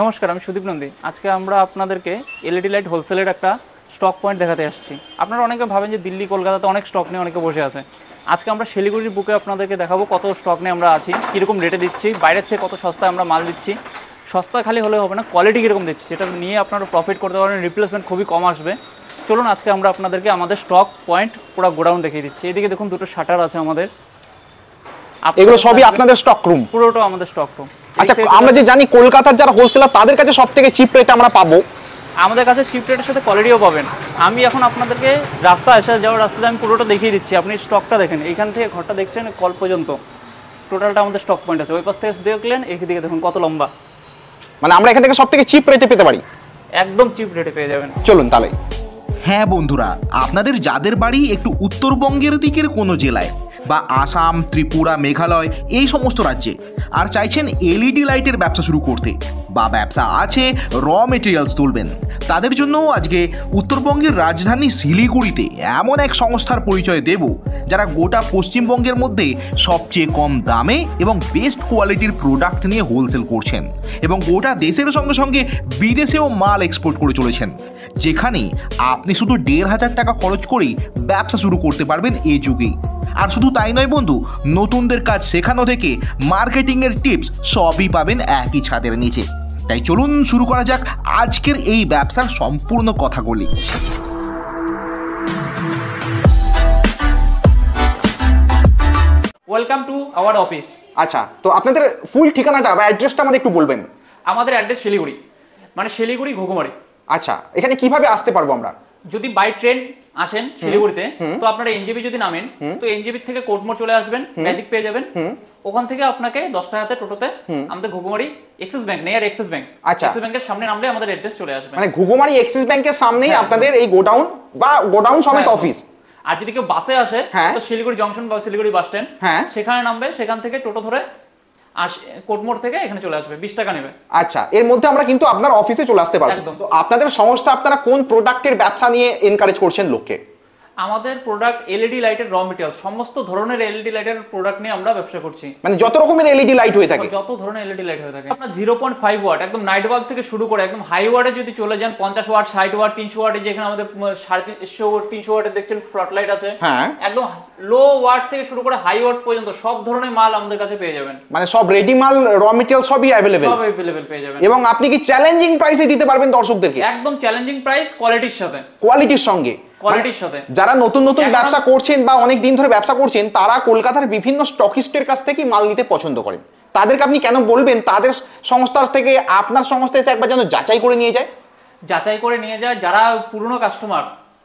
নমস্কার, আমি সুদীপ নন্দী। আজকে আমরা আপনাদেরকে এলইডি লাইট হোলসেলের একটা স্টক পয়েন্ট দেখাতে আসছি। আপনারা অনেকে ভাবেন যে দিল্লি কলকাতাতে অনেক স্টক নিয়ে অনেকে বসে আছে। আজকে আমরা শিলিগুড়ির বুকে আপনাদেরকে দেখাবো কত স্টক নিয়ে আমরা আছি, কীরকম রেটে দিচ্ছি, বাইরের থেকে কত সস্তায় আমরা মাল দিচ্ছি। সস্তা খালি হলে হবে না, কোয়ালিটি কীরকম দিচ্ছি, যেটা নিয়ে আপনারা প্রফিট করতে পারেন, রিপ্লেসমেন্ট খুবই কম আসবে। চলুন আজকে আমরা আপনাদেরকে আমাদের স্টক পয়েন্ট পুরো গোডাউন দেখিয়ে দিচ্ছি। এদিকে দেখুন দুটো শাটার আছে আমাদের, এগুলো সবই আপনাদের স্টক রুম? পুরোটা আমাদের স্টক রুম। আচ্ছা, আমরা যে জানি কলকাতার যারা হোলসেলার তাদের কাছে সবথেকে চিপ রেটে আমরা পাবো, আমাদের কাছে চিপ রেটের সাথে কোয়ালিটিও পাবেন। আমি এখন আপনাদেরকে রাস্তা আসা যাওয়ার রাস্তাতে আমি পুরোটা দেখিয়ে দিচ্ছি। আপনি স্টকটা দেখেন, এইখান থেকে ঘরটা দেখছেন কল পর্যন্ত টোটালটা আমাদের স্টক পয়েন্ট আছে। ওই পাশ থেকে দেখলেন, এইদিকে দেখুন কত লম্বা। মানে আমরা এখান থেকে সবথেকে চিপ রেটে পেতে পারি? একদম চিপ রেটে পেয়ে যাবেন। চলুন তাহলে। হ্যাঁ বন্ধুরা, আপনাদের যাদের বাড়ি একটু উত্তরবঙ্গের দিকের কোনো জেলায় বা আসাম, ত্রিপুরা, মেঘালয় এই সমস্ত রাজ্যে আর চাইছেন এলইডি লাইটের ব্যবসা শুরু করতে বা ব্যবসা আছে র মেটেরিয়ালস তুলবেন, তাদের জন্য আজকে উত্তরবঙ্গের রাজধানী শিলিগুড়িতে এমন এক সংস্থার পরিচয় দেব যারা গোটা পশ্চিমবঙ্গের মধ্যে সবচেয়ে কম দামে এবং বেস্ট কোয়ালিটির প্রোডাক্ট নিয়ে হোলসেল করছেন এবং গোটা দেশের সঙ্গে সঙ্গে বিদেশেও মাল এক্সপোর্ট করে চলেছেন, যেখানে আপনি শুধু ১৫০০ টাকা খরচ করেই ব্যবসা শুরু করতে পারবেন এই যুগেই। আর শুধু তাই নয় বন্ধু, নতুনদের কাজ শেখানো থেকে মার্কেটিংয়ের টিপস সবই পাবেন একই ছাদের নিচে। তাই চলুন শুরু করা যাক আজকের এই ব্যবসার সম্পূর্ণ কথাগুলি। Welcome to our office. আচ্ছা, তো আপনাদের ফুল ঠিকানাটা বা অ্যাড্রেসটা আমাদের একটু বলবেন? আমাদের অ্যাড্রেস শিলিগুড়ি, মানে শিলিগুড়ি ঘুঘুমারি। আচ্ছা, এখানে কিভাবে আসতে পারবো আমরা? যদি বাই ট্রেন আসেন শিলিগুড়িতে, তো আপনারা এনজেপি যদি নামেন, তো এনজেপি থেকে কোর্টমোড় চলে আসবেন, ম্যাজিক পেয়ে যাবেন। ওখান থেকে আপনাকে 10 টাকাতে টোটোতে আমাদের ঘুঘুমারি এক্সিস ব্যাংক নেই আর এক্সিস ব্যাংক, আচ্ছা, এক্সিস ব্যাংকের সামনে নামলে আমাদের অ্যাড্রেস চলে আসবে। মানে ঘুঘুমারি এক্সিস ব্যাংকের সামনেই আপনাদের এই গোডাউন বা গোডাউন সমেত অফিস। আর যদি কেউ বাসে আসে, তো শিলিগুড়ি জংশন বা শিলিগুড়ি বাস স্ট্যান্ড, সেখানে নামবে, সেখান থেকে টোটো ধরে কোর্টমোড় থেকে এখানে চলে আসবে, 20 টাকা নেবে। আচ্ছা, এর মধ্যে আমরা কিন্তু আপনার অফিসে চলে আসতে পারবো। তো আপনাদের সংস্থা, আপনারা কোন প্রোডাক্টের ব্যবসা নিয়ে এনকারেজ করছেন লোককে? আমাদের প্রোডাক্ট এলইডি লাইটের র মেটেরিয়াল, সমস্ত ধরনের এলইডি লাইটের প্রোডাক্ট নিয়ে আমরা ব্যবসা করছি। মানে যত রকমের এলইডি লাইট হয়ে থাকে, যত ধরনের এলইডি লাইট হয়ে থাকে, আপনার 0.5 ওয়াট একদম নাইট বাল্ব থেকে শুরু করে একদম হাই ওয়াটে যদি চলে যান, 50 ওয়াট, 60 ওয়াট, 300 ওয়াটে, যেখানে আমাদের 350 ওয়াটে দেখছেন ফ্লট লাইট আছে, একদম লো ওয়াট থেকে শুরু করে হাই ওয়াট পর্যন্ত সব ধরনের মাল আমাদের কাছে পেয়ে যাবেন। মানে সব রেডি মাল, র মেটেরিয়াল সবই अवेलेबल, সব अवेलेबल পেয়ে যাবেন। এবং আপনি কি চ্যালেঞ্জিং প্রাইসে দিতে পারবেন দর্শকদেরকে? একদম চ্যালেঞ্জিং প্রাইস, কোয়ালিটির সাথে, কোয়ালিটির সঙ্গে, কোয়ালিটির সাথে। যারা নতুন নতুন ব্যবসা করছেন বা অনেক দিন ধরে ব্যবসা করছেন, তারা কলকাতার বিভিন্ন স্টকিস্টের কাছ থেকে মাল নিতে পছন্দ করেন। তাদেরকে আপনি কেন বলবেন তাদের সংস্থার থেকে আপনার সংস্থা এসে একবার যেন যাচাই করে নিয়ে যায়? যাচাই করে নিয়ে যায় যারা পুরনো কাস্টমার,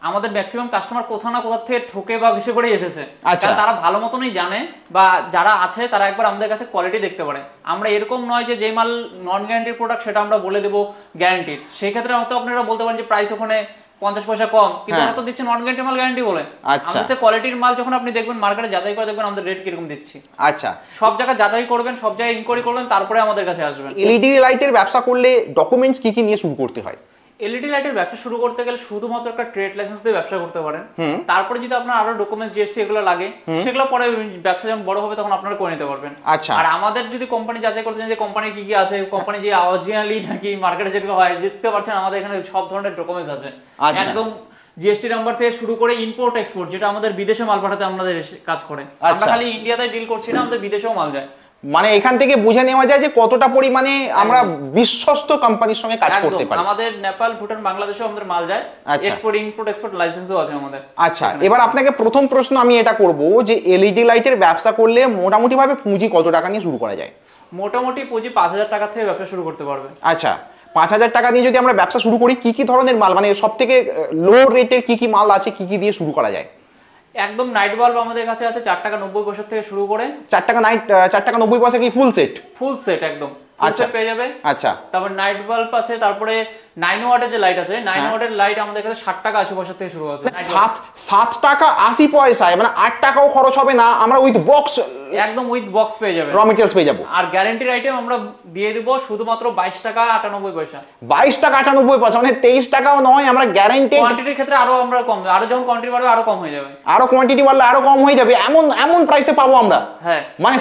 আমাদের ম্যাক্সিমাম কাস্টমার কোথা না কোথা থেকে ঠকে বা ঘুষে করেই এসেছে। আচ্ছা, তারা ভালো মতনই জানে, বা যারা আছে তারা একবার আমাদের কাছে কোয়ালিটি দেখতে পারে। আমরা এরকম নয় যে যে মাল নন গ্যারান্টির প্রোডাক্ট সেটা আমরা বলে দেবো গ্যারান্টির। সেই ক্ষেত্রে হয়তো আপনারা বলতে পারেন যে প্রাইস ওখানে 50 পয়সা কম, কিন্তু আমরা তো দিচ্ছি নন গ্যারান্টি মাল গ্যারান্টি বলে। আমাদের কোয়ালিটির মাল যখন আপনি দেখবেন মার্কেটে যাচাই করে দেখবেন আমাদের রেট কিরকম দিচ্ছি। আচ্ছা, সব জায়গায় যাচাই করবেন, সব জায়গায় ইনকোয়ারি করবেন, তারপরে আমাদের কাছে আসবেন। এলইডি লাইটের ব্যবসা করলে ডকুমেন্টস কি কি নিয়ে শুরু করতে হয়? এলইডি লাইটের ব্যবসা শুরু করতে গেলে শুধুমাত্র একটা ট্রেড লাইসেন্স দিয়ে ব্যবসা করতে পারেন। তারপরে যদি আপনার আরো ডকুমেন্টস, জিএসটি এগুলো লাগে, সেগুলো পরে ব্যবসা যখন বড় হবে তখন আপনারা করে নিতে পারবেন। আচ্ছা, আর আমাদের যদি কোম্পানি যাচাই করতে চান যে কোম্পানি কি কি আছে, কোম্পানি যে অরিজিনালি নাকি মার্কেটে যেগুলো হয়, দেখতে পাচ্ছেন আমাদের এখানে সব ধরনের ডকুমেন্টস আছে। একদম জিএসটি নাম্বার থেকে শুরু করে ইম্পোর্ট এক্সপোর্ট, যেটা আমাদের বিদেশে মাল পাঠাতে আমাদের কাজ করে। আমরা খালি ইন্ডিয়াতে ডিল করছি না, আমাদের বিদেশেও মাল যায়। মানে এখান থেকে বুঝে নেওয়া যায় যে কতটা পরিমাণে আমরা বিশ্বস্ত কোম্পানির সঙ্গে কাজ করতে পারি। আমাদের নেপাল, ভুটান, বাংলাদেশেও আমাদের মাল যায়। এক্সপোর্ট ইম্পোর্ট এক্সপোর্ট লাইসেন্সও আছে আমাদের। আচ্ছা, এবার আপনাকে প্রথম প্রশ্ন আমি এটা করব যে এলইডি লাইটের ব্যবসা করলে মোটামুটি ভাবে পুঁজি কত টাকা নিয়ে শুরু করা যায়? মোটামুটি পুঁজি 5000 টাকা থেকে ব্যবসা শুরু করতে পারবে। আচ্ছা, 5000 টাকা দিয়ে যদি আমরা ব্যবসা শুরু করি, কি কি ধরনের মাল, মানে সব থেকে লো রেটের কি কি মাল আছে, কি কি দিয়ে শুরু করা যায়? একদম নাইট বাল্ব আমাদের কাছে আছে 4 টাকা 90 পয়সা থেকে শুরু করে। 4 টাকা 90 পয়সা কি ফুল সেট? ফুল সেট একদম, আচ্ছা পেয়ে যাবে। আচ্ছা, তারপর নাইট বাল্ব আছে, তারপরে 9 ওয়াটের যে লাইট আছে 9 ওয়াটের লাইট আমাদের কাছে 60 টাকা 80 পয়সা থেকে শুরু আছে। 7 টাকা 80 পয়সায়, মানে 8 টাকাও খরচ হবে না, আমরা উইথ বক্স, একদম উইথ বক্স পেয়ে যাবেন, র মেটেরিয়ালস পেয়ে যাবো। আর গ্যারান্টির আইটেম আমরা দিয়ে দিব শুধুমাত্র 22 টাকা 98 পয়সা। 22 টাকা 98 পয়সা, মানে 23 টাকাও নয়, আমরা গ্যারান্টেড। কোয়ান্টিটির ক্ষেত্রে আরো আমরা কম, আরো যখন কোয়ান্টিটি বাড়বে আরো কম হয়ে যাবে, আরো কোয়ান্টিটি বাড়লে আরো কম হয়ে যাবে, এমন এমন প্রাইসে পাবো আমরা। হ্যাঁ, মানে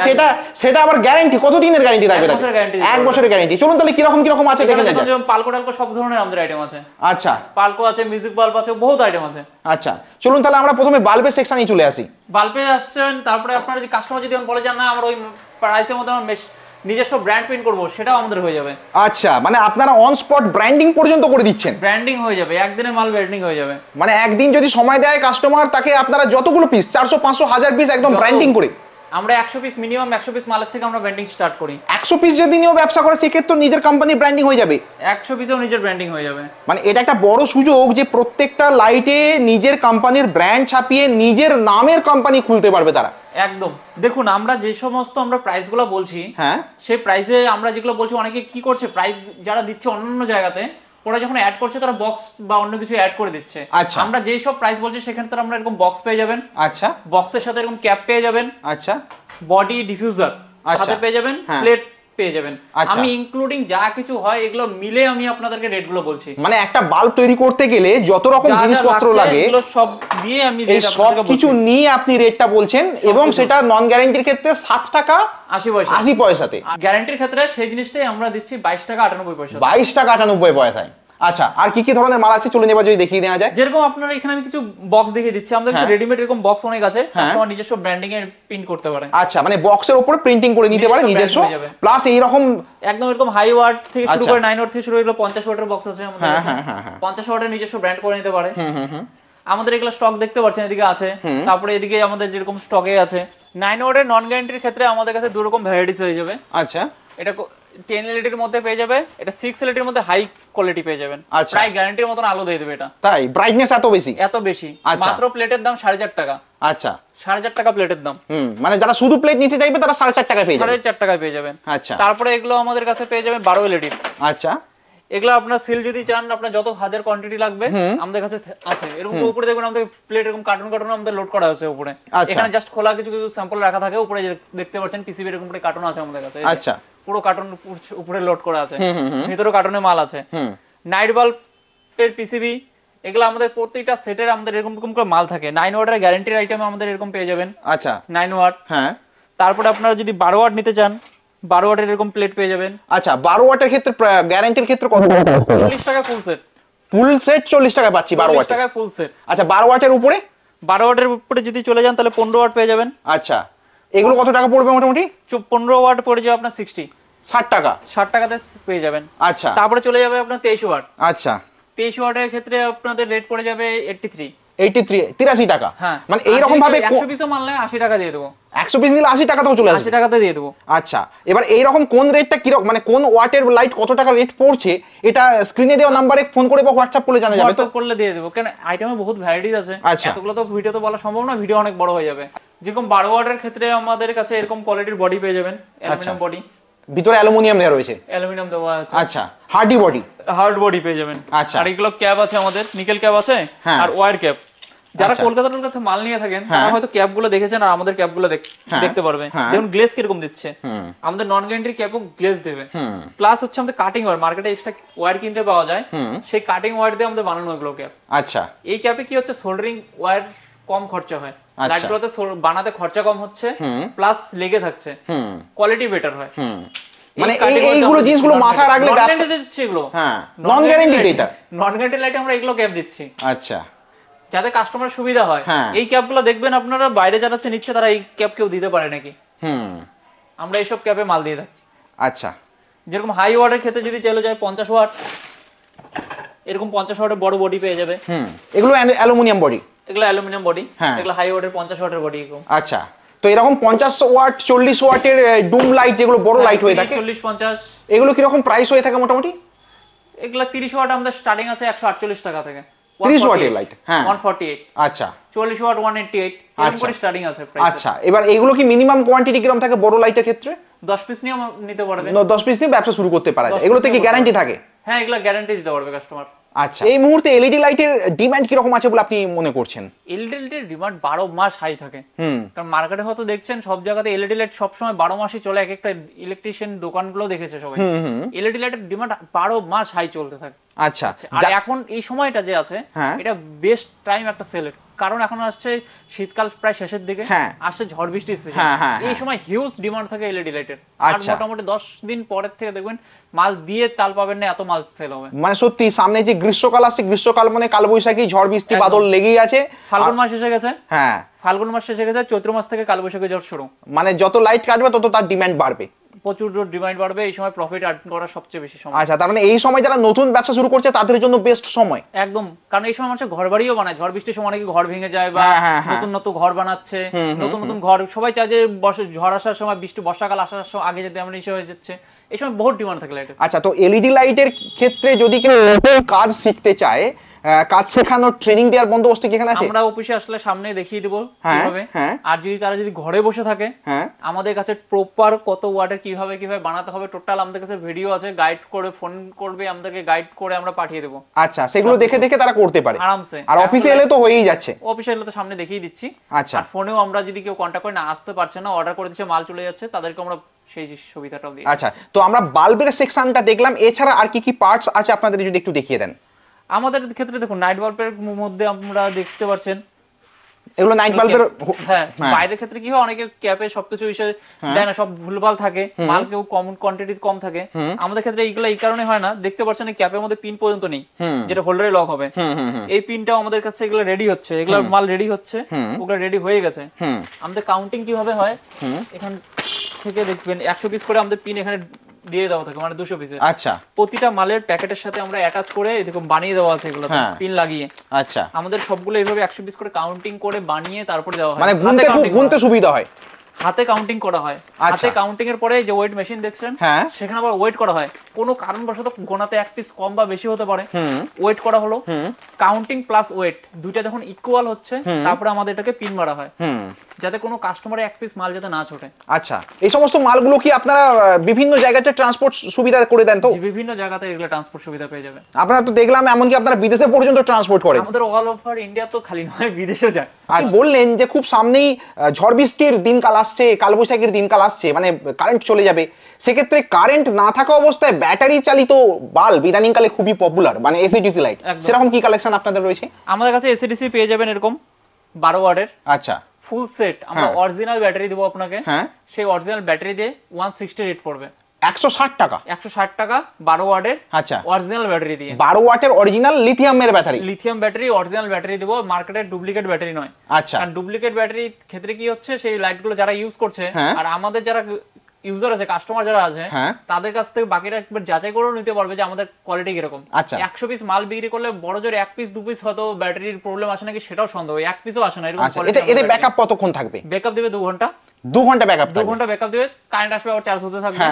সেটা আবার গ্যারান্টি কত দিনের গ্যারান্টি থাকবে? 1 বছরের guarantee এক বছরের গ্যারান্টি। চলুন তাহলে কিরকম আছে দেখে নেওয়া যাক। যেমন পালকো টালকো সব ধরনের আমাদের আইটেম আছে। আচ্ছা পালকো আছে, মিউজিক বাল্ব আছে, বহুত আইটেম আছে। আচ্ছা চলুন তাহলে আমরা প্রথমে বাল্বের সেকশনে চলে আসি। বাল্বে আসছেন, তারপরে আপনার যে কাস্টমার যদি বলে যে না আমরা ওই প্রাইসের মধ্যে আমরা নিজস্ব ব্র্যান্ড প্রিন্ট করব, সেটাও আমাদের হয়ে যাবে। আচ্ছা, মানে আপনারা অন স্পট ব্র্যান্ডিং পর্যন্ত করে দিচ্ছেন? ব্র্যান্ডিং হয়ে যাবে, একদিনের মাল ব্র্যান্ডিং হয়ে যাবে। মানে একদিন যদি সময় দেয় কাস্টমার, তাকে আপনারা যতগুলো পিস 400 500 1000 পিস একদম ব্র্যান্ডিং করে। আমরা 100 পিস মিনিমাম 100 পিস মালের থেকে আমরা ব্র্যান্ডিং স্টার্ট করি। 100 পিস যদি নিয়েও ব্যবসা করে সেক্ষেত্রে নিজের কোম্পানি ব্র্যান্ডিং হয়ে যাবে। 100 পিসেও নিজের ব্র্যান্ডিং হয়ে যাবে। মানে এটা একটা বড় সুযোগ যে প্রত্যেকটা লাইটে নিজের কোম্পানির ব্র্যান্ড ছাপিয়ে নিজের নামের কোম্পানি খুলতে পারবে তারা। একদম। দেখুন আমরা যে সমস্ত আমরা প্রাইসগুলো বলছি, হ্যাঁ, সেই প্রাইসে আমরা যেগুলো বলছি, অনেকে কি করছে প্রাইস যারা দিচ্ছে অন্যান্য জায়গাতে, ওরা যখন অ্যাড করছে তারা বক্স বা অন্য কিছু অ্যাড করে দিচ্ছে। আচ্ছা, আমরা যেই সব প্রাইস বলছি সেখানে তো আমরা এরকম বক্স পেয়ে যাবেন। আচ্ছা, বক্সের সাথে এরকম ক্যাপ পেয়ে যাবেন। আচ্ছা, বডি ডিফিউজার সাথে পেয়ে যাবেন, হ্যাঁ, প্লেট পেয়ে যাবেন। আচ্ছা। আমি ইনক্লুডিং যা কিছু হয় এগুলো মিলে আমি আপনাদেরকে রেটগুলো বলছি। মানে একটা বাল্ব তৈরি করতে গেলে যত রকম জিনিসপত্র লাগে এগুলো সব দিয়ে আমি এই সব কিছু নিয়ে আপনি রেটটা বলছেন, এবং সেটা নন গ্যারান্টির ক্ষেত্রে 7 টাকা 80 পয়সাতে। গ্যারান্টির ক্ষেত্রে সেই জিনিসটাই আমরা দিচ্ছি 22 টাকা 98 পয়সা। 22 টাকা 98 পয়সায়। আচ্ছা, আর কি কি ধরনের মাল আছে চলুন এবার যদি দেখিয়ে দেওয়া যায়। যেরকম আপনারা এখানে আমি কিছু বক্স দেখিয়ে দিচ্ছি, আমাদের কাছে রেডিমেড এরকম বক্স অনেক আছে, কাস্টমার নিজস্ব ব্র্যান্ডিং এর প্রিন্ট করতে পারে। আচ্ছা, মানে বক্সের উপরে প্রিন্টিং করে নিতে পারে নিজস্ব, প্লাস এই রকম একদম এরকম হাই ওয়াট থেকে শুরু করে 9 ওয়াট থেকে শুরু করে 50 ওয়াটের বক্স আছে আমাদের। হ্যাঁ, 50 ওয়াটের নিজস্ব ব্র্যান্ড করে নিতে পারে। আমাদের এগুলো স্টক দেখতে পাচ্ছেন, এদিকে আছে। তারপরে এদিকে আমাদের যেরকম স্টকে আছে 9 ওয়াটের নন গ্যারান্টির ক্ষেত্রে আমাদের কাছে দুই রকম ভ্যারাইটিস হয়ে যাবে। আচ্ছা, এটা 10 এলইডির মধ্যে পেয়ে যাবে, এটা 6 এলইডির মধ্যে হাই কোয়ালিটি পেয়ে যাবেন। প্রায় গ্যারান্টির মতন আলো দিয়ে দেবে এটা। তাই ব্রাইটনেস এত বেশি? মাত্র প্লেটের দাম 4.5 টাকা। আচ্ছা, 4.5 টাকা প্লেটের দাম। মানে যারা শুধু প্লেট নিতে চাইবে তারা 4.5 টাকায় পেয়ে যাবে। 4.5 টাকায় পেয়ে যাবেন। আচ্ছা, তারপরে এগুলো আমাদের কাছে পেয়ে যাবেন 12 এলইডি। আচ্ছা, এগুলো আপনার সিল যদি চান, আপনার যত হাজার কোয়ান্টিটি লাগবে আমাদের কাছে আছে। এরকম উপরে দেখবেন আমাদের প্লেট এরকম কার্টুন আমাদের লোড করা আছে উপরে। এখানে জাস্ট খোলা কিছু স্যাম্পল রাখা থাকে, উপরে দেখতে পাচ্ছেন পিসিবি এরকম করে কার্টুন আছে আমাদের কাছে। আচ্ছা, পুরো কার্টুন উপরে লোড করা আছে, ভিতরে কার্টুনে মাল আছে। নাইট বাল্বের পিসিবি, এগুলো আমাদের প্রত্যেকটা সেটের আমাদের এরকম করে মাল থাকে। 9 ওয়াটের গ্যারান্টির আইটেম আমাদের এরকম পেয়ে যাবেন। আচ্ছা, 9 ওয়াট। হ্যাঁ, তারপরে আপনারা যদি 12 ওয়াট নিতে চান, 12 ওয়াটের এরকম প্লেট পেয়ে যাবেন। আচ্ছা, 12 ওয়াটের ক্ষেত্রে গ্যারান্টির ক্ষেত্রে কত? 40 টাকা ফুল সেট। ফুল সেট 40 টাকা পাচ্ছি 12 ওয়াট টাকা ফুল সেট। আচ্ছা, 12 ওয়াটের উপরে? 12 ওয়াটের উপরে যদি চলে যান তাহলে 15 ওয়াট পেয়ে যাবেন। আচ্ছা, এগুলো কত টাকা পড়বে মোটামুটি? 15 ওয়াট পড়ে যাবে আপনার 60 টাকা। 60 টাকাতে পেয়ে যাবেন। আচ্ছা, তারপরে চলে যাবে আপনার 23 ওয়াট। আচ্ছা, 23 ওয়াটের ক্ষেত্রে আপনাদের রেট পড়ে যাবে 83 টাকা। হ্যাঁ, মানে এই রকম ভাবে 100 পিসও মাল নেয় 80 টাকা দিয়ে দেবো। 100 পিস নিলে 80 টাকাতেও চলে আসবে। 80 টাকাতে দিয়ে দেবো। আচ্ছা, এবার এই রকম কোন রেটটা কি রকম, মানে কোন ওয়াটের লাইট কত টাকা রেট পড়ছে, এটা স্ক্রিনে দেওয়া নম্বরে ফোন করে বা হোয়াটসঅ্যাপ করলে জানা যাবে তো? হোয়াটসঅ্যাপ করলে দিয়ে দেবো, কারণ আইটেমে বহুত ভ্যারাইটিস আছে। আচ্ছা, এতগুলো তো ভিডিওতে বলা সম্ভব না, ভিডিও অনেক বড় হয়ে যাবে। যেরকম 12 ওয়াটের ক্ষেত্রে আমাদের কাছে এরকম কোয়ালিটির বডি পেয়ে যাবেন, অ্যালুমিনিয়াম বডি, ভিতরে অ্যালুমিনিয়াম দেওয়া রয়েছে, অ্যালুমিনিয়াম দেওয়া আছে। আচ্ছা, হার্ডি বডি, হার্ড বডি পেয়ে যাবেন। আচ্ছা, আর এগুলো ক্যাপ আছে আমাদের, নিকেল ক্যাপ আছে আর ওয়্যার ক্যাপ। যারা কলকাতার কাছে মাল নিয়ে থাকেন তারা হয়তো ক্যাপ গুলো দেখেছেন, আর আমাদের ক্যাপ গুলো দেখতে পারবে। যেমন গ্লেজ কিরকম দিচ্ছে, আমাদের নন গ্যারান্টির ক্যাপও গ্লেজ দেবে। প্লাস হচ্ছে আমাদের কাটিং ওয়্যার, মার্কেটে এক্সট্রা ওয়্যার কিনতে পাওয়া যায়, সেই কাটিং ওয়্যার দিয়ে আমাদের বানানো এগুলো ক্যাপ। আচ্ছা, এই ক্যাপে কি হচ্ছে, সোল্ডারিং ওয়্যার কম খরচা হয়, লাইটগুলোতে বানাতে খরচা কম হচ্ছে, প্লাস লেগে থাকছে, কোয়ালিটি বেটার হয়। মানে এইগুলো জিনিসগুলো মাথায় রাখলে ব্যবসা দিচ্ছি এগুলো। হ্যাঁ, নন গ্যারান্টি এটা, নন গ্যারান্টি লাইটে আমরা এগুলো ক্যাপ দিচ্ছি। আচ্ছা, যাতে কাস্টমারের সুবিধা হয়। এই ক্যাপগুলো দেখবেন আপনারা বাইরে যারা নিচ্ছে তারা এই ক্যাপ কেউ দিতে পারে নাকি, আমরা এইসব ক্যাপে মাল দিয়ে থাকছি। আচ্ছা, যেরকম হাই ওয়াটের ক্ষেত্রে যদি চলে যায় 50 ওয়াট, এরকম 50 ওয়াটের বড় বডি পেয়ে যাবে। এগুলো অ্যালুমিনিয়াম বডি, এগুলো অ্যালুমিনিয়াম বডি, এগুলো হাই ওয়াটের 50 ওয়াটের বডি এরকম। আচ্ছা, তো এরকম 50 ওয়াট 40 ওয়াটের ডুম লাইট যেগুলো বড় লাইট হয়ে থাকে, 40-50, এগুলো কি রকম প্রাইস হয়ে থাকে মোটামুটি? এগুলো 30 ওয়াট আমাদের স্টার্টিং আছে 148 টাকা থেকে। 30 ওয়াটের লাইট, হ্যাঁ 148। আচ্ছা, 40 ওয়াট 188 এরকম করে স্টার্টিং আছে প্রাইস। আচ্ছা, এবার এগুলো কি মিনিমাম কোয়ান্টিটি কিরকম থাকে বড় লাইটের ক্ষেত্রে? 10 পিস নিয়ে নিতে পারবেন। 10 পিস নিয়ে ব্যবসা শুরু করতে পারা যায়। এগুলোতে কি গ্যারান্টি থাকে? হ্যাঁ, এগুলা গ্যারান্টি দিতে পারবে কাস্টমার। আচ্ছা, এই মুহূর্তে এলইডি লাইটের ডিমান্ড কিরকম আছে বলে আপনি মনে করছেন? এলইডি ডিমান্ড 12 মাস হাই থাকে, কারণ মার্কেটে হয়তো দেখছেন সব জায়গাতে এলইডি লাইট সবসময় 12 মাসই চলে, এক একটা ইলেকট্রিশিয়ান দোকানগুলো দেখেছে সবাই, এলইডি লাইটের ডিমান্ড 12 মাস হাই চলতে থাকে। আচ্ছা, আর এখন এই সময়টা যে আছে এটা বেস্ট টাইম একটা সেলের, কারণ এখন আসছে শীতকাল প্রায় শেষের দিকে, আসছে ঝড় বৃষ্টির সিজন, এই সময় হিউজ ডিমান্ড থাকে এলইডি লাইটের। আর মোটামুটি 10 দিন পরের থেকে দেখবেন মাল দিয়ে তাল পাবেন না, এত মাল সেল হবে। মানে সত্যি সামনে যে গ্রীষ্মকাল আসছে, গ্রীষ্মকাল মানে কালবৈশাখী ঝড় বৃষ্টি বাদল লেগেই আছে। ফাল্গুন মাস এসে গেছে, হ্যাঁ ফাল্গুন মাস এসে গেছে, চৈত্র মাস থেকে কালবৈশাখী ঝড় শুরু, মানে যত লাইট কাটবে তত তার ডিমান্ড বাড়বে, প্রচুর ডিমান্ড বাড়বে, এই সময় প্রফিট আর্ন করা সবচেয়ে বেশি সময়। আচ্ছা, তার মানে এই সময় যারা নতুন ব্যবসা শুরু করছে তাদের জন্য বেস্ট সময় একদম, কারণ এই সময় মানুষ ঘর বাড়িও বানায়, ঝড় বৃষ্টির সময় অনেকে ঘর ভেঙে যায় বা নতুন নতুন ঘর বানাচ্ছে, নতুন নতুন ঘর, সবাই চায় যে ঝড় আসার সময়, বর্ষাকাল আসার সময় আগে যেতে এমন ইস্যু হয়ে যাচ্ছে, এই সময় বহুত ডিমান্ড থাকে লাইটের। আচ্ছা, তো এলইডি লাইটের ক্ষেত্রে যদি কেউ কাজ শিখতে চায়, কাজ শেখানোর ট্রেনিং দেওয়ার বন্দোবস্ত কি এখানে আছে? আমরা অফিসে আসলে সামনে দেখিয়ে দেব কিভাবে, আর যদি তারা যদি ঘরে বসে থাকে, আমাদের কাছে প্রপার কত ওয়াটের কিভাবে বানাতে হবে টোটাল আমাদের কাছে ভিডিও আছে, গাইড করে ফোন করবে, আমাদেরকে গাইড করে আমরা পাঠিয়ে দেবো। আচ্ছা, সেগুলো দেখে দেখে তারা করতে পারে আরামসে, আর অফিসে এলে তো হয়েই যাচ্ছে, অফিসে এলে তো সামনে দেখিয়ে দিচ্ছি। আচ্ছা, আর ফোনেও আমরা যদি কেউ কন্টাক্ট করে না আসতে পারছে না, অর্ডার করে দিচ্ছে, মাল চলে যাচ্ছে, তাদেরকে আমরা সেই সুবিধাটাও দিই। আচ্ছা, তো আমরা বাল্বের সেকশনটা দেখলাম, এছাড়া আর কি কি পার্টস আছে আপনাদের যদি একটু দেখিয়ে দেন। আমাদের ক্ষেত্রে দেখুন নাইট বাল্বের মধ্যে আমরা দেখতে পাচ্ছেন এগুলো নাইট বাল্বের, হ্যাঁ, বাইরের ক্ষেত্রে কি হয় অনেকে ক্যাপে সবকিছু এসে দেয় না, সব ভুলভাল থাকে, মাল কেউ কম কোয়ান্টিটি কম থাকে, আমাদের ক্ষেত্রে এইগুলো এই কারণে হয় না, দেখতে পাচ্ছেন এই ক্যাপের মধ্যে পিন পর্যন্ত নেই, যেটা হোল্ডারে লক হবে, এই পিনটাও আমাদের কাছে এগুলো রেডি হচ্ছে, এগুলো মাল রেডি হচ্ছে, ওগুলো রেডি হয়ে গেছে। আমাদের কাউন্টিং কিভাবে হয়, এখান থেকে দেখবেন 100 পিস করে আমাদের পিন এখানে দিয়ে দেওয়া থাকে, মানে 200 পিসের। আচ্ছা, প্রতিটা মালের প্যাকেটের সাথে আমরা অ্যাটাচ করে এরকম বানিয়ে দেওয়া আছে, এগুলো পিন লাগিয়ে। আচ্ছা, আমাদের সবগুলো এইভাবে 100 পিস করে কাউন্টিং করে বানিয়ে তারপর দেওয়া হয়, মানে গুনতে সুবিধা হয়, হাতে কাউন্টিং করা হয়। হাতে কাউন্টিং এর পরে যে ওয়েট মেশিন দেখছেন, সেখানে আবার ওয়েট করা হয়, কোনো কারণবশত গোনাতে 1 পিস কম বা বেশি হতে পারে, ওয়েট করা হলো, কাউন্টিং প্লাস ওয়েট দুইটা যখন ইকুয়াল হচ্ছে, তারপরে আমাদের এটাকে পিন মারা হয়, যাতে কোনো কাস্টমারে 1 পিস মাল যাতে না ছোটে। আচ্ছা, এই সমস্ত মালগুলো কি আপনারা বিভিন্ন জায়গাতে ট্রান্সপোর্ট সুবিধা করে দেন? তো বিভিন্ন জায়গাতে এগুলো ট্রান্সপোর্ট সুবিধা পেয়ে যাবেন আপনারা, তো দেখলাম এমনকি আপনারা বিদেশে পর্যন্ত ট্রান্সপোর্ট করেন। আমাদের অল ওভার ইন্ডিয়া তো খালি নয়, বিদেশেও যায়। আপনি বললেন যে খুব সামনেই ঝড় বৃষ্টির দিনকাল আসছে, কালবৈশাখীর দিনকাল আসছে, মানে কারেন্ট চলে যাবে, সেক্ষেত্রে কারেন্ট না থাকা অবস্থায় ব্যাটারি চালিত বাল্ব ইদানিংকালে খুবই পপুলার, মানে এসডিসি লাইট, সেরকম কি কালেকশন আপনাদের রয়েছে? আমাদের কাছে এসডিসি পেয়ে যাবেন এরকম 12 ওয়াটের। আচ্ছা, ফুল সেট আমরা অরিজিনাল ব্যাটারি দেবো আপনাকে, সেই অরিজিনাল ব্যাটারি দিয়ে 160 রেট পড়বে, 160 টাকা, 160 টাকা 12 ওয়াটের। আচ্ছা, অরিজিনাল ব্যাটারি দিয়ে 12 ওয়াটের অরিজিনাল লিথিয়ামের battery, lithium battery original battery দেবো, মার্কেটের ডুপ্লিকেট ব্যাটারি নয়। আচ্ছা, আর ডুপ্লিকেট ব্যাটারির ক্ষেত্রে কি হচ্ছে, সেই লাইটগুলো যারা ইউজ করছে আর আমাদের যারা ইউজার আছে, কাস্টমার যারা আছে, তাদের কাছ থেকে বাকিটা একবার যাচাই করেও নিতে পারবে যে আমাদের কোয়ালিটি কিরকম। 100 পিস মাল বিক্রি করলে বড় জোর 1 পিস 2 পিস হয়তো ব্যাটারির প্রবলেম আসে নাকি সেটাও সন্দেহ, 1 পিসও আসে না এরকম কোয়ালিটি। এতে ব্যাকআপ কতক্ষণ থাকবে? ব্যাকআপ দিবে 2 ঘন্টা। 2 ঘন্টা ব্যাকআপ থাকবে? 2 ঘন্টা ব্যাকআপ দিবে, কারেন্ট আসবে আবার চার্জ হতে থাকবে,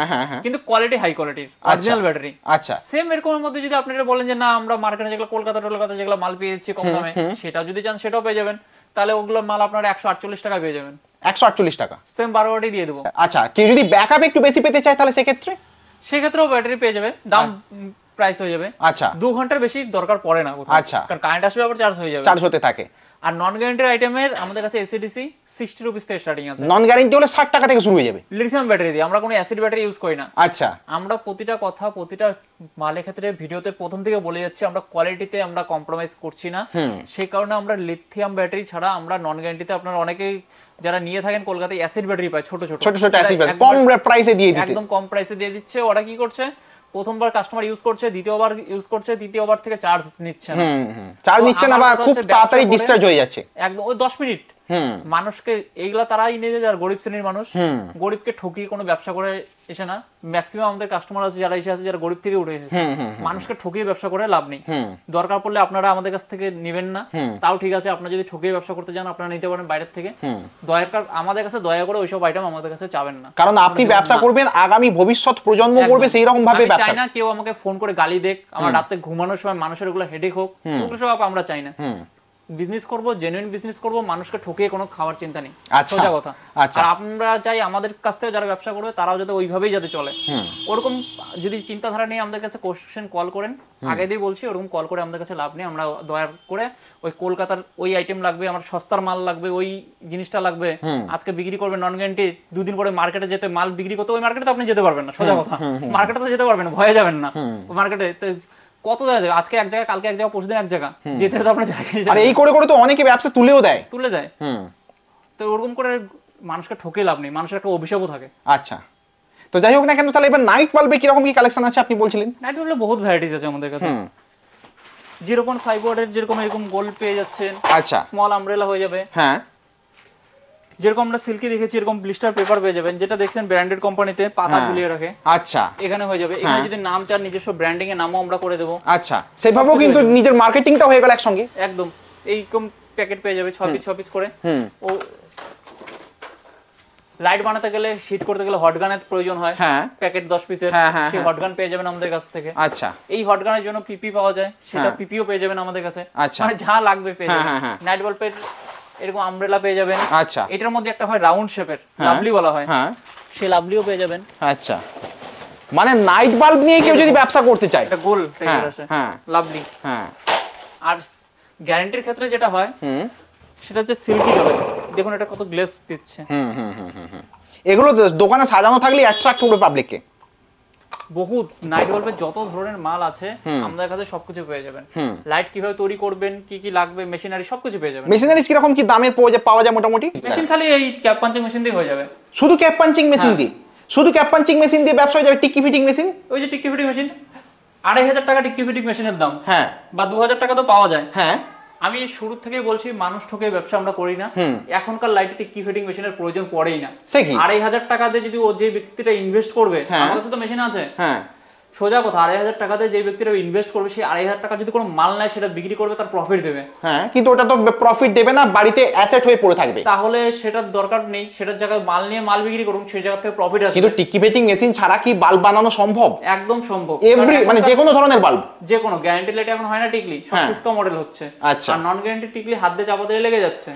কিন্তু কোয়ালিটি হাই কোয়ালিটির অরিজিনাল ব্যাটারি। আচ্ছা, সেম এরকমের মধ্যে যদি আপনারা বলেন যে না আমরা মার্কেটে যেগুলো কলকাতা যেগুলো মাল পেয়েছি কম দামে, সেটাও যদি চান সেটাও পেয়ে যাবেন, তাহলে ওগুলো মাল আপনারা 148 টাকা পেয়ে যাবেন। 148 টাকা, সেম 12 ওয়াটই দিয়ে দেবো। আচ্ছা, কেউ যদি ব্যাকআপ একটু বেশি পেতে চায় তাহলে সেক্ষেত্রেও ব্যাটারি পেয়ে যাবে, দাম প্রাইস হয়ে যাবে। আচ্ছা, 2 ঘন্টার বেশি দরকার পড়ে না কোথাও, আচ্ছা, কারণ কারেন্ট আসবে আবার চার্জ হয়ে যাবে, চার্জ হতে থাকে। আর নন গ্যারান্টির আইটেমের আমাদের কাছে এসিডিসি 60 রুপিস থেকে স্টার্টিং আছে। নন গ্যারান্টি হলে 60 টাকা থেকে শুরু হয়ে যাবে। লিথিয়াম ব্যাটারি দিয়ে, আমরা কোনো অ্যাসিড ব্যাটারি ইউজ করি না। আচ্ছা, আমরা প্রতিটা কথা প্রতিটা মালের ক্ষেত্রে ভিডিওতে প্রথম থেকে বলে যাচ্ছি, আমরা কোয়ালিটিতে আমরা কম্প্রোমাইজ করছি না, সেই কারণে আমরা লিথিয়াম ব্যাটারি ছাড়া আমরা নন গ্যারান্টিতে, আপনারা অনেকেই যারা নিয়ে থাকেন কলকাতায় অ্যাসিড ব্যাটারি পায়, ছোট ছোট অ্যাসিড ব্যাটারি কম প্রাইসে দিয়ে দিতে, একদম কম প্রাইসে দিয়ে দিচ্ছে। ওরা কি করছে, প্রথমবার কাস্টমার ইউজ করছে, দ্বিতীয়বার ইউজ করছে, তৃতীয়বার থেকে চার্জ নিচ্ছে না, চার্জ নিচ্ছে না বা খুব তাড়াতাড়ি ডিসচার্জ হয়ে যাচ্ছে, একদম ওই 10 মিনিট। মানুষকে এইগুলা তারাই নিয়ে যারা গরিব শ্রেণীর মানুষ, গরিবকে ঠকিয়ে কোনো ব্যবসা করে এসে না, ম্যাক্সিমাম আমাদের কাস্টমার আছে যারা এসে আছে যারা গরিব থেকে উঠে এসেছে, মানুষকে ঠকিয়ে ব্যবসা করে লাভ নেই। দরকার পড়লে আপনারা আমাদের কাছ থেকে নেবেন না, তাও ঠিক আছে, আপনারা যদি ঠকিয়ে ব্যবসা করতে চান আপনারা নিতে পারেন বাইরের থেকে, আমাদের কাছে দয়া করে ওইসব আইটেম আমাদের কাছে চাবেন না, কারণ আপনি ব্যবসা করবেন, আগামী ভবিষ্যৎ প্রজন্ম করবে সেই রকম ভাবে ব্যবসা। চাই না কেউ আমাকে ফোন করে গালি দেখ, আমার রাতে ঘুমানোর সময় মানুষের ওগুলো হেডেক হোক, ওগুলো সব আমরা চাই না। বিজনেস করব, জেনুইন বিজনেস করব, মানুষকে ঠকিয়ে কোনো খাওয়ার চিন্তা নেই, আচ্ছা, সোজা কথা। আচ্ছা। আর আমরা চাই আমাদের কাছ থেকে যারা ব্যবসা করবে তারাও যাতে ওইভাবেই যাতে চলে। ওরকম যদি চিন্তাধারা নিয়ে আমাদের কাছে কোশ্চেন কল করেন, আগে দিয়ে বলছি, ওরকম কল করে আমাদের কাছে লাভ নেই। আমরা দয়া করে ওই কলকাতার ওই আইটেম লাগবে, আমার সস্তার মাল লাগবে, ওই জিনিসটা লাগবে, আজকে বিক্রি করবে নন গ্যারান্টি, দুদিন পরে মার্কেটে যেতে মাল বিক্রি করতে, ওই মার্কেটে তো আপনি যেতে পারবেন না, সোজা কথা। মার্কেটে তো যেতে পারবেন না, ভয়ে যাবেন না মার্কেটে। কত জায়গা, আজকে এক জায়গা, কালকে এক জায়গা, পরশুদিন এক জায়গা, যেতে তো আপনার জায়গায় আর এই করে করে তো অনেকে ব্যবসা তুলে দেয়। তো ওরকম করে মানুষকে ঠকে লাভ নেই, মানুষের একটা অভিশাপও থাকে। আচ্ছা, তো যাই হোক না কেন, তাহলে এবার নাইট বাল্বে কিরকম কি কালেকশন আছে আপনি বলছিলেন? নাইট বাল্বে বহুত ভ্যারাইটিস আছে আমাদের কাছে। 0.5 ওয়াটের যেরকম এরকম গোল্ড পেয়ে যাচ্ছেন, আচ্ছা, স্মল আমব্রেলা হয়ে যাবে। হ্যাঁ, যেরকম আমরা সিল্কি দেখেছি এরকম ব্লিস্টার পেপার পেয়ে যাবেন, যেটা দেখছেন ব্র্যান্ডেড কোম্পানিতে পাতা ঝুলিয়ে রাখে। আচ্ছা, এখানে হয়ে যাবে। এখানে যদি নাম চান, নিজস্ব ব্র্যান্ডিং এর নামও আমরা করে দেবো। আচ্ছা, সেভাবেও কিন্তু নিজের মার্কেটিংটা হয়ে গেল একসঙ্গে। একদম এইরকম প্যাকেট পেয়ে যাবে 6 পিস করে। ও লাইট বানাতে গেলে, হিট করতে গেলে হট গানের প্রয়োজন হয়, প্যাকেট 10 পিসের, সেই হট গান পেয়ে যাবেন আমাদের কাছ থেকে। আচ্ছা, এই হট গানের জন্য পিপি পাওয়া যায়, সেটা পিপিও পেয়ে যাবেন আমাদের কাছে। আচ্ছা, মানে যা লাগবে পেয়ে যাবেন। নাইট বাল্বের এরকম আমব্রেলা পেয়ে যাবেন। আচ্ছা, এটার মধ্যে একটা হয় রাউন্ড শেপের, লাভলি বলা হয়, সেই লাভলিও পেয়ে যাবেন। আচ্ছা, মানে নাইট বাল্ব নিয়ে কেউ যদি ব্যবসা করতে চায়, এটা গোল টাইপের আছে, লাভলি। আর গ্যারান্টির ক্ষেত্রে যেটা হয় সেটা হচ্ছে সিল্কি জলে, দেখুন এটা কত গ্লেজ দিচ্ছে। এগুলো দোকানে সাজানো থাকলে অ্যাট্রাক্ট করবে পাবলিককে। বহুত নাইট বাল্বের যত ধরনের মাল আছে আমাদের কাছে সবকিছু পেয়ে যাবেন। লাইট কিভাবে তৈরি করবেন, কি কি লাগবে, মেশিনারি সবকিছু পেয়ে যাবেন। মেশিনারিজ কিরকম কি দামের পাওয়া যায় মোটামুটি? মেশিন খালি এই ক্যাপ পাঞ্চিং মেশিন দিয়ে হয়ে যাবে। শুধু ক্যাপ পাঞ্চিং মেশিন দিয়ে? শুধু ক্যাপ পাঞ্চিং মেশিন দিয়ে ব্যবসা হয়ে যাবে? Tikki fitting machine? ওই যে টিক্কি ফিটিং মেশিন 2500 টাকা টিক্কি ফিটিং মেশিনের দাম, হ্যাঁ, বা 2000 টাকা তো পাওয়া যায়। হ্যাঁ, আমি শুরু থেকেই বলছি, মানুষ ঠকে ব্যবসা আমরা করি না। এখনকার লাইটে টিক্কি ফিটিং মেশিনের প্রয়োজন পড়েই না। 2500 টাকা দিয়ে যদি ও যে ব্যক্তিটা ইনভেস্ট করবে, আমার কাছে তো মেশিন আছে, সোজা কথা, 2500 টাকা দিয়ে যে ব্যক্তিরা ইনভেস্ট করবে, সেই 2500 টাকা যদি কোনো মাল নেয়, সেটা বিক্রি করবে, তার প্রফিট দেবে। কিন্তু ওটা তো প্রফিট দেবে না, বাড়িতে অ্যাসেট হয়ে পড়ে থাকবে। তাহলে সেটার দরকার নেই, সেটার জায়গায় মাল নিয়ে মাল বিক্রি করুন, সেই জায়গা থেকে প্রফিট আসবে। কিন্তু টিক্কি ফিটিং মেশিন ছাড়া কি বাল্ব বানানো সম্ভব? একদম সম্ভব। মানে যে কোনো ধরনের বাল্ব, যে কোনো গ্যারান্টি লাইট এখন হয় না টিকলি, সবকিছু মডেল হচ্ছে। আচ্ছা, আর নন গ্যারান্টি টিকলি হাত দিয়ে চাপা দিলে লেগে যাচ্ছে।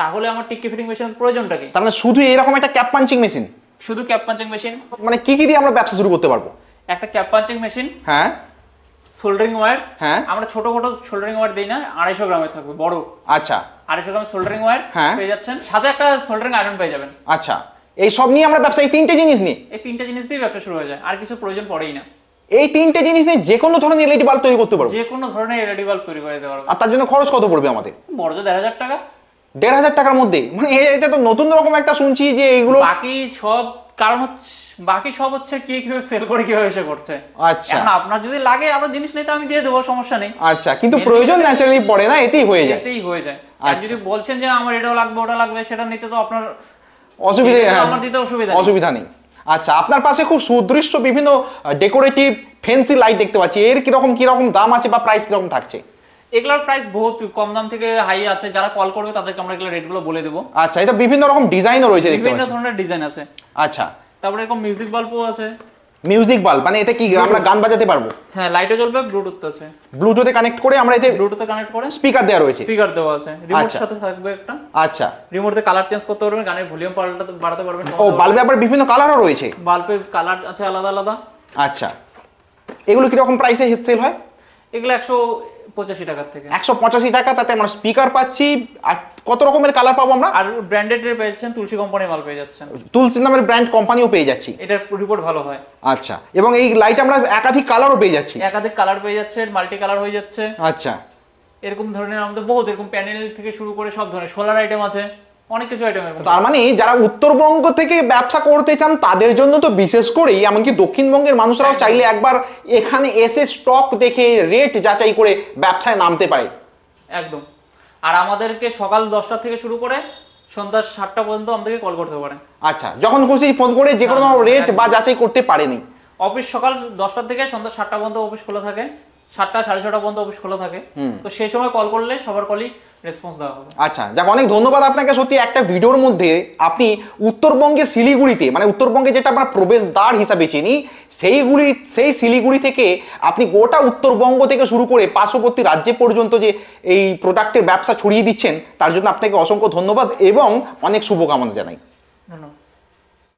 তাহলে আমার টিক্কি ফিটিং মেশিনের প্রয়োজনটা কি? তার মানে শুধু এরকম একটা ক্যাপ পাঞ্চিং মেশিন? শুধু ক্যাপ পাঞ্চিং মেশিন। মানে কি কি দিয়ে আমরা ব্যবসা শুরু করতে পারবো? একটা cap punching machine, soldering wire. আমরা ছোট ছোট সোল্ডারিং ওয়্যার দেই না, 250 গ্রামের থাকবে বড়। আচ্ছা, 250 গ্রামের সোল্ডারিং ওয়্যার পেয়ে যাচ্ছেন, সাথে একটা সোল্ডারিং আয়রন পেয়ে যাবেন। আচ্ছা, এই সব নিয়ে আমরা ব্যবসা, এই তিনটে জিনিস নিয়ে, এই তিনটে জিনিস দিয়ে ব্যবসা শুরু হয়ে যায়, আর কিছু প্রয়োজন পড়েই না। এই তিনটে জিনিস নিয়ে যে কোনো ধরনের এলইডি বাল্ব তৈরি করতে পারবো? যে কোনো ধরনের এলইডি বাল্ব তৈরি করে দিতে পারবো। আর তার জন্য খরচ কত পড়বে আমাদের? বড় যে 1500 টাকা। 1500 টাকার মধ্যে? মানে এটা তো নতুন রকম একটা শুনছি যে এইগুলো। বাকি সব কারণ হচ্ছে, বাকি সব হচ্ছে কি কিভাবে সেল করে, কিভাবে এসে করছে। আচ্ছা, এখন আপনার যদি লাগে আরো জিনিস নেই তো আমি দিয়ে দেবো, সমস্যা নেই। আচ্ছা, কিন্তু প্রয়োজন ন্যাচারালি পড়ে না, এতেই হয়ে যায়। এতেই হয়ে যায়। আর যদি বলছেন যে আমার এটাও লাগবে ওটা লাগবে, সেটা নিতে তো আপনার অসুবিধা, আমার দিতে অসুবিধা নেই। আচ্ছা, আপনার পাশে খুব সুদৃশ্য বিভিন্ন ডেকোরেটিভ ফ্যান্সি লাইট দেখতে পাচ্ছি, এর কিরকম দাম আছে বা প্রাইস কিরকম থাকছে? এগুলোর প্রাইস বহুত কম দাম থেকে হাই আছে, যারা কল করবে তাদেরকে আমরা এগুলো রেটগুলো বলে দেবো। আচ্ছা, এটা বিভিন্ন রকম ডিজাইনও রয়েছে দেখতে পাচ্ছি, বিভিন্ন ধরনের ডিজাইন আছে। আচ্ছা, তারপরে এরকম মিউজিক বাল্বও আছে। মিউজিক বাল্ব মানে এটা কি আমরা গান বাজাতে পারবো? হ্যাঁ, লাইটও জ্বলবে, ব্লুটুথ আছে, ব্লুটুথে কানেক্ট করে আমরা এতে, ব্লুটুথে কানেক্ট করে স্পিকার দেওয়া রয়েছে, স্পিকার দেওয়া আছে, রিমোট সাথে থাকবে একটা। আচ্ছা, রিমোটে কালার চেঞ্জ করতে পারবেন, গানের ভলিউম বাড়াতে পারবেন। ও, বাল্বে আবার বিভিন্ন কালারও রয়েছে? বাল্বের কালার আছে আলাদা আলাদা। আচ্ছা, এগুলো কিরকম প্রাইসে সেল হয়? এগুলো 185 টাকা থেকে। 185 টাকা, তাতে আমরা স্পিকার পাচ্ছি, আর কত রকমের কালার পাবো আমরা? আর ব্র্যান্ডেড এর পেয়েছেন, তুলসী কোম্পানির মাল পেয়ে যাচ্ছেন, তুলসী নামের ব্র্যান্ড কোম্পানিও পেয়ে যাচ্ছি, এটার রিপোর্ট ভালো হয়। আচ্ছা, এবং এই লাইট আমরা একাধিক কালারও পেয়ে যাচ্ছি? একাধিক কালার পেয়ে যাচ্ছেন, মাল্টি কালার হয়ে যাচ্ছে। আচ্ছা, এরকম ধরনের আমাদের বহুত, এরকম প্যানেল থেকে শুরু করে সব ধরনের সোলার আইটেম আছে, অনেক কিছু আইটেম। তার মানে যারা উত্তরবঙ্গ থেকে ব্যবসা করতে চান তাদের জন্য তো বিশেষ করেই, এমনকি দক্ষিণবঙ্গের মানুষরাও চাইলে একবার এখানে এসে স্টক দেখে রেট যাচাই করে ব্যবসায় নামতে পারে। একদম। আর আমাদেরকে সকাল 10টা থেকে শুরু করে সন্ধ্যা 7টা পর্যন্ত আমাদেরকে কল করতে পারেন। আচ্ছা, যখন খুশি ফোন করে যে কোনো রেট বা যাচাই করতে পারেনি। অফিস সকাল 10টা থেকে সন্ধ্যা 7টা পর্যন্ত অফিস খোলা থাকে, 7টা 6:30 পর্যন্ত অফিস খোলা থাকে। তো সেই সময় কল করলে সবার কলই রেসপন্স দেওয়া হবে। আচ্ছা, যাক, অনেক ধন্যবাদ আপনাকে। সত্যি একটা ভিডিওর মধ্যে আপনি উত্তরবঙ্গে শিলিগুড়িতে, মানে উত্তরবঙ্গে যেটা আমরা প্রবেশদ্বার হিসাবে চিনি, সেই শিলিগুড়ি থেকে আপনি গোটা উত্তরবঙ্গ থেকে শুরু করে পার্শ্ববর্তী রাজ্যে পর্যন্ত যে এই প্রোডাক্টের ব্যবসা ছড়িয়ে দিচ্ছেন, তার জন্য আপনাকে অসংখ্য ধন্যবাদ এবং অনেক শুভকামনা জানাই।